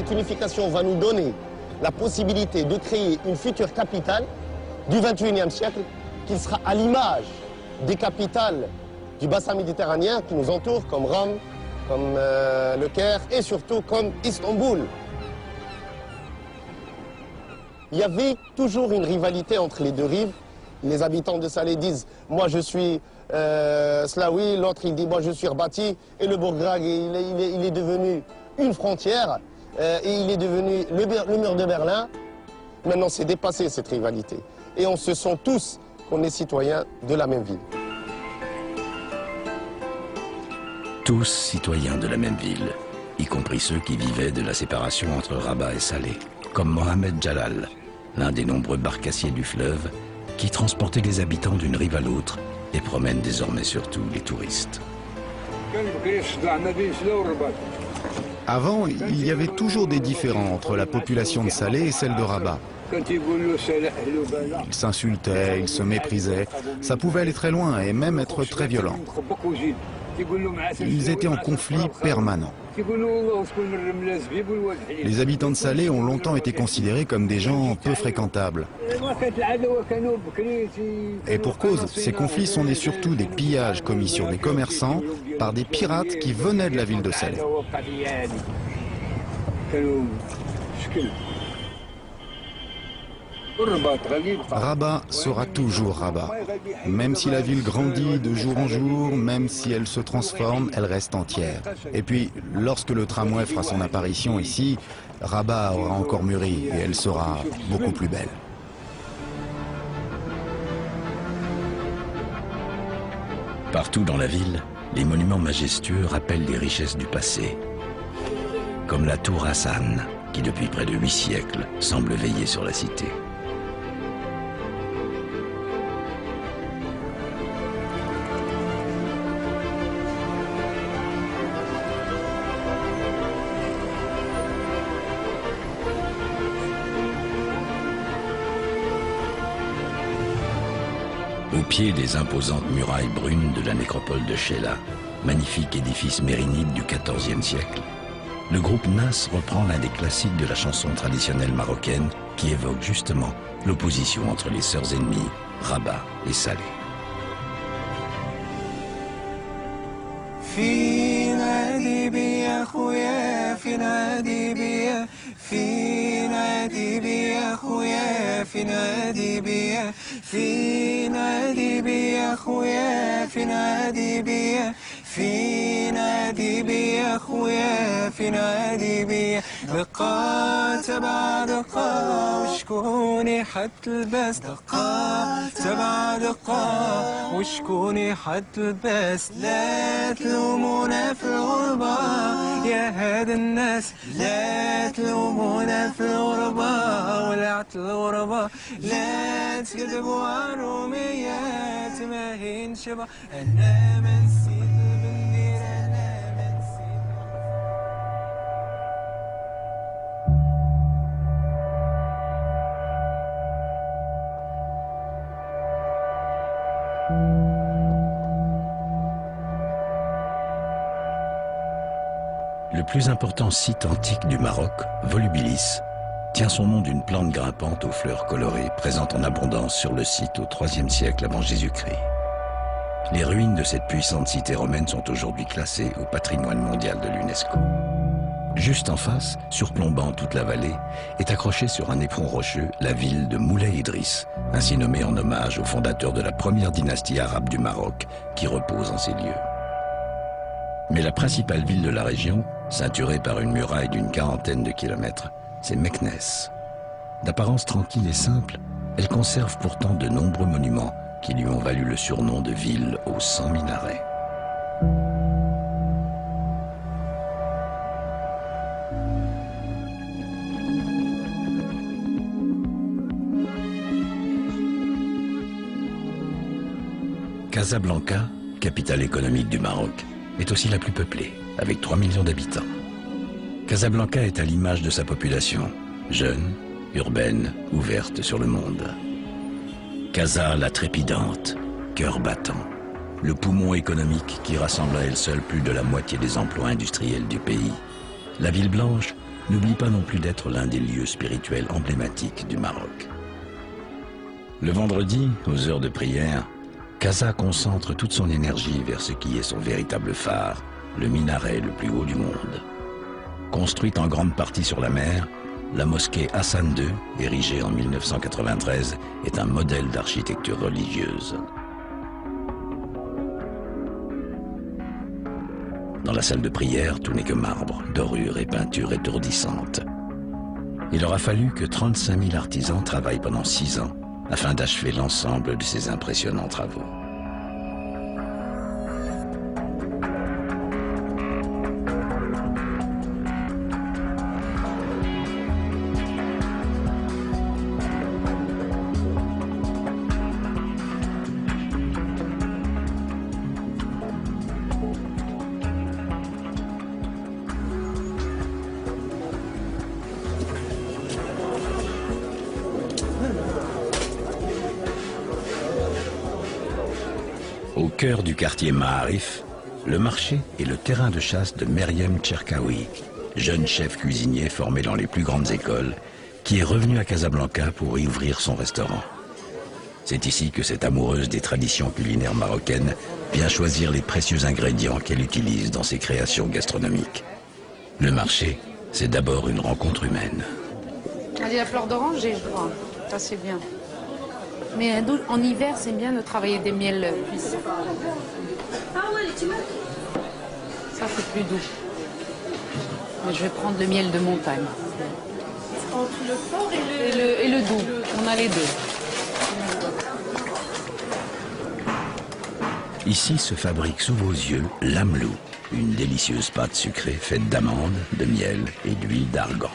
cette unification va nous donner la possibilité de créer une future capitale du 21e siècle qui sera à l'image des capitales du bassin méditerranéen qui nous entourent, comme Rome, comme le Caire et surtout comme Istanbul. Il y avait toujours une rivalité entre les deux rives. Les habitants de Salé disent « moi je suis Slaoui », l'autre il dit « moi je suis Rbati » et le Bourgrag il est devenu une frontière et il est devenu le mur de Berlin. Maintenant c'est dépassé cette rivalité et on se sent tous qu'on est citoyens de la même ville. Tous citoyens de la même ville, y compris ceux qui vivaient de la séparation entre Rabat et Salé, comme Mohamed Jalal, l'un des nombreux barcassiers du fleuve qui transportait les habitants d'une rive à l'autre et promène désormais surtout les touristes. Avant, il y avait toujours des différends entre la population de Salé et celle de Rabat. Ils s'insultaient, ils se méprisaient, ça pouvait aller très loin et même être très violent. Ils étaient en conflit permanent. Les habitants de Salé ont longtemps été considérés comme des gens peu fréquentables. Et pour cause, ces conflits sont nés surtout des pillages commis sur des commerçants par des pirates qui venaient de la ville de Salé. Rabat sera toujours Rabat. Même si la ville grandit de jour en jour, même si elle se transforme, elle reste entière. Et puis, lorsque le tramway fera son apparition ici, Rabat aura encore mûri et elle sera beaucoup plus belle. Partout dans la ville, les monuments majestueux rappellent les richesses du passé. Comme la tour Hassan, qui depuis près de 8 siècles semble veiller sur la cité. Au pied des imposantes murailles brunes de la nécropole de Chella, magnifique édifice mérinide du XIVe siècle, le groupe Nas reprend l'un des classiques de la chanson traditionnelle marocaine qui évoque justement l'opposition entre les sœurs ennemies, Rabat et Salé. في نادي بي يا خويا في نادي بي دقات تبع دقة وشكوني حط الباس دقات تبع دقة وشكوني حط الباس لا تلومونا في الغربة يا هاد الناس لا تلومونا في الغربة ولعت الغربة لا تكذبوا على الروميات ما هي نشبع أنا ما نسيت Le plus important site antique du Maroc, Volubilis, tient son nom d'une plante grimpante aux fleurs colorées présente en abondance sur le site au IIIe siècle avant Jésus-Christ. Les ruines de cette puissante cité romaine sont aujourd'hui classées au patrimoine mondial de l'UNESCO. Juste en face, surplombant toute la vallée, est accrochée sur un éperon rocheux la ville de Moulay Idriss, ainsi nommée en hommage au fondateur de la première dynastie arabe du Maroc, qui repose en ces lieux. Mais la principale ville de la région, ceinturée par une muraille d'une quarantaine de kilomètres, c'est Meknès. D'apparence tranquille et simple, elle conserve pourtant de nombreux monuments qui lui ont valu le surnom de ville aux 100 minarets. Casablanca, capitale économique du Maroc, est aussi la plus peuplée, avec 3 millions d'habitants. Casablanca est à l'image de sa population, jeune, urbaine, ouverte sur le monde. Casa la trépidante, cœur battant, le poumon économique qui rassemble à elle seule plus de la moitié des emplois industriels du pays. La ville blanche, n'oublie pas non plus d'être l'un des lieux spirituels emblématiques du Maroc. Le vendredi, aux heures de prière, Casa concentre toute son énergie vers ce qui est son véritable phare, le minaret le plus haut du monde. Construite en grande partie sur la mer, la mosquée Hassan II, érigée en 1993, est un modèle d'architecture religieuse. Dans la salle de prière, tout n'est que marbre, dorure et peinture étourdissante. Il aura fallu que 35 000 artisans travaillent pendant 6 ans afin d'achever l'ensemble de ces impressionnants travaux. Au cœur du quartier Maarif, le marché est le terrain de chasse de Meriem Cherkaoui, jeune chef cuisinier formé dans les plus grandes écoles, qui est revenu à Casablanca pour y ouvrir son restaurant. C'est ici que cette amoureuse des traditions culinaires marocaines vient choisir les précieux ingrédients qu'elle utilise dans ses créations gastronomiques. Le marché, c'est d'abord une rencontre humaine. Allez, la fleur d'oranger, je crois. Ça, c'est bien. Mais en hiver, c'est bien de travailler des miels cuits. Ça, c'est plus doux. Mais je vais prendre le miel de montagne. Entre le fort Et le doux. On a les deux. Ici se fabrique sous vos yeux l'amlou, une délicieuse pâte sucrée faite d'amandes, de miel et d'huile d'argan.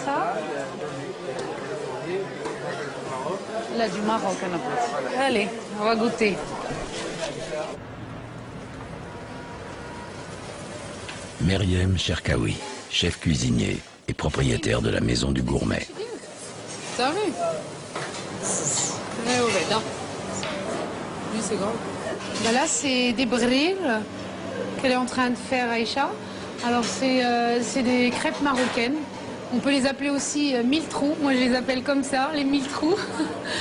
Ça. Là, du Maroc, on a plus. Allez, on va goûter. Meriem Cherkaoui, chef cuisinier et propriétaire de la maison du gourmet. T'as vu? Oui, c'est grand. Ben là, c'est des brils qu'elle est en train de faire, Aïcha. Alors, c'est des crêpes marocaines. On peut les appeler aussi 1000 trous. Moi, je les appelle comme ça, les 1000 trous,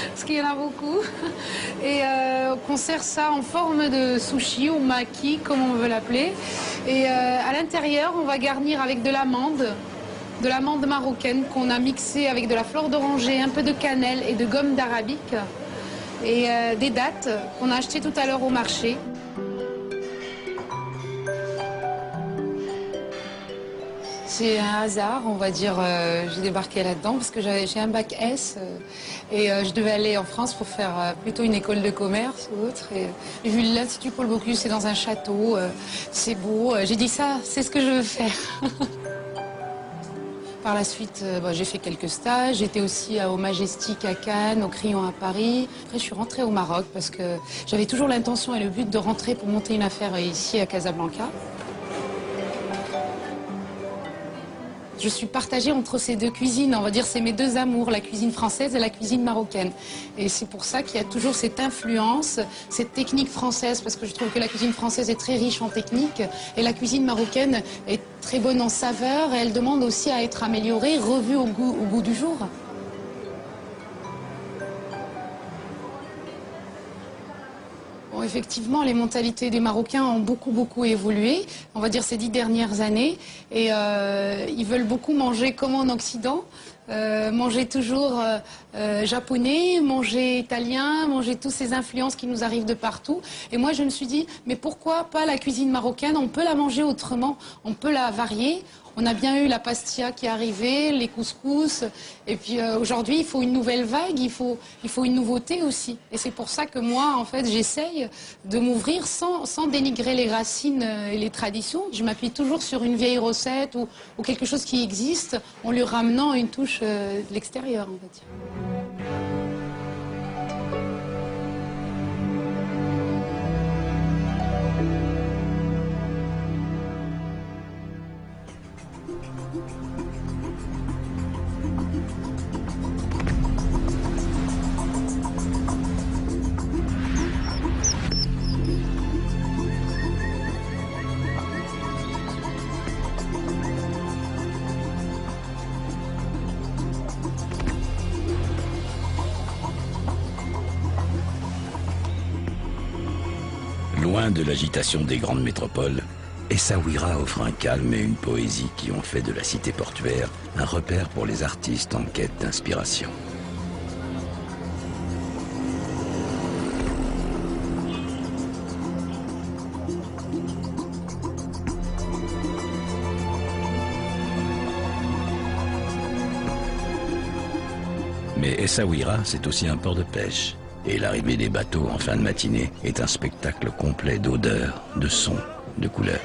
parce qu'il y en a beaucoup. Et qu'on sert ça en forme de sushi ou maki, comme on veut l'appeler. Et à l'intérieur, on va garnir avec de l'amande marocaine qu'on a mixée avec de la fleur d'oranger, un peu de cannelle et de gomme d'arabique. Et des dattes qu'on a achetées tout à l'heure au marché. C'est un hasard, on va dire, j'ai débarqué là-dedans parce que j'ai un bac S et je devais aller en France pour faire plutôt une école de commerce ou autre. Et j'ai vu l'Institut Paul Bocuse, c'est dans un château, c'est beau. J'ai dit ça, c'est ce que je veux faire. Par la suite, j'ai fait quelques stages. J'étais aussi au Majestic à Cannes, au Crillon à Paris. Après, je suis rentrée au Maroc parce que j'avais toujours l'intention et le but de rentrer pour monter une affaire ici à Casablanca. Je suis partagée entre ces deux cuisines, on va dire c'est mes deux amours, la cuisine française et la cuisine marocaine. Et c'est pour ça qu'il y a toujours cette influence, cette technique française, parce que je trouve que la cuisine française est très riche en technique et la cuisine marocaine est très bonne en saveur et elle demande aussi à être améliorée, revue au goût du jour. Bon, effectivement, les mentalités des Marocains ont beaucoup évolué, on va dire ces 10 dernières années. Et ils veulent beaucoup manger comme en Occident, manger toujours japonais, manger italien, manger toutes ces influences qui nous arrivent de partout. Et moi, je me suis dit, mais pourquoi pas la cuisine marocaine? On peut la manger autrement, on peut la varier. On a bien eu la pastilla qui est arrivée, les couscous. Et puis aujourd'hui, il faut une nouvelle vague, il faut une nouveauté aussi. Et c'est pour ça que moi, en fait, j'essaye de m'ouvrir sans dénigrer les racines et les traditions. Je m'appuie toujours sur une vieille recette ou quelque chose qui existe, en lui ramenant une touche de l'extérieur, on va dire. Loin de l'agitation des grandes métropoles, Essaouira offre un calme et une poésie qui ont fait de la cité portuaire un repère pour les artistes en quête d'inspiration. Mais Essaouira, c'est aussi un port de pêche. Et l'arrivée des bateaux en fin de matinée est un spectacle complet d'odeurs, de sons, de couleurs.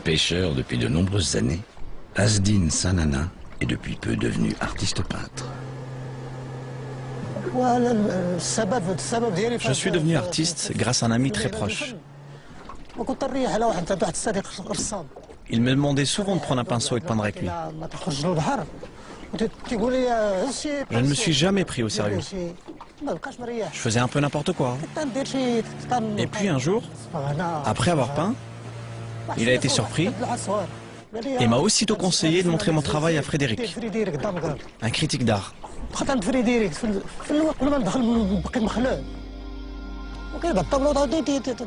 Pêcheur depuis de nombreuses années, Azdine Sanana est depuis peu devenu artiste peintre. Je suis devenu artiste grâce à un ami très proche. Il me demandait souvent de prendre un pinceau et de peindre avec lui. Je ne me suis jamais pris au sérieux. Je faisais un peu n'importe quoi. Et puis un jour, après avoir peint, il a été surpris et m'a aussitôt conseillé de montrer mon travail à Frédéric, un critique d'art.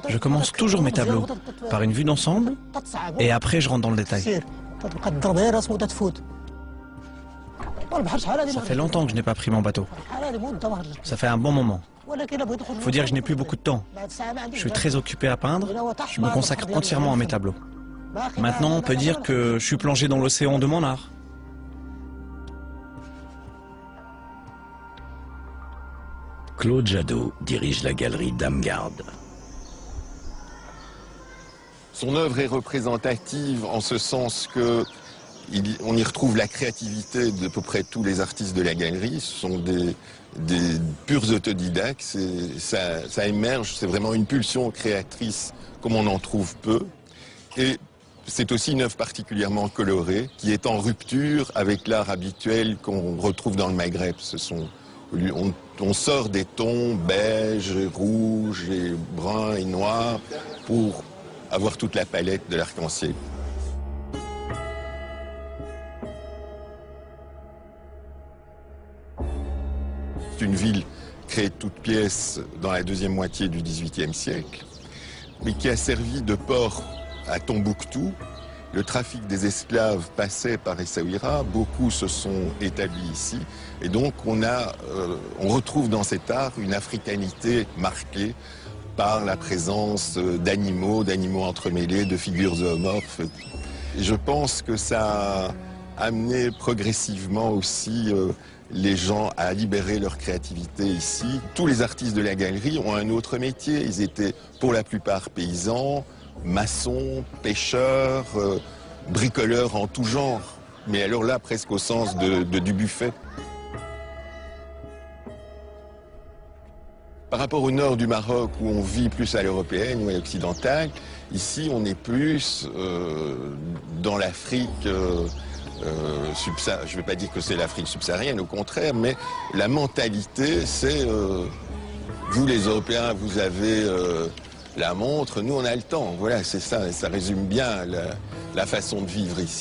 Je commence toujours mes tableaux par une vue d'ensemble et après je rentre dans le détail. Ça fait longtemps que je n'ai pas pris mon bateau. Ça fait un bon moment. Il faut dire que je n'ai plus beaucoup de temps. Je suis très occupé à peindre. Je me consacre entièrement à mes tableaux. Maintenant, on peut dire que je suis plongé dans l'océan de mon art. Claude Jadot dirige la galerie Damgarde. Son œuvre est représentative en ce sens que on y retrouve la créativité d'à peu près tous les artistes de la galerie. Ce sont des purs autodidactes. Ça émerge, c'est vraiment une pulsion créatrice comme on en trouve peu. Et c'est aussi une œuvre particulièrement colorée qui est en rupture avec l'art habituel qu'on retrouve dans le Maghreb. On sort des tons beige, rouge, et brun et noir pour avoir toute la palette de l'arc-en-ciel. C'est une ville créée de toutes pièces dans la deuxième moitié du XVIIIe siècle, mais qui a servi de port à Tombouctou. Le trafic des esclaves passait par Essaouira, beaucoup se sont établis ici, et donc on retrouve dans cet art une africanité marquée par la présence d'animaux entremêlés, de figures zoomorphes. Et je pense que ça a amené progressivement aussi les gens à libérer leur créativité ici. Tous les artistes de la galerie ont un autre métier. Ils étaient pour la plupart paysans, maçons, pêcheurs, bricoleurs en tout genre. Mais alors là, presque au sens du buffet. Par rapport au nord du Maroc, où on vit plus à l'européenne ou à l'occidentale, ici on est plus dans l'Afrique subsaharienne. Je ne vais pas dire que c'est l'Afrique subsaharienne, au contraire, mais la mentalité, c'est vous les Européens, vous avez la montre, nous on a le temps. Voilà, c'est ça, et ça résume bien la façon de vivre ici.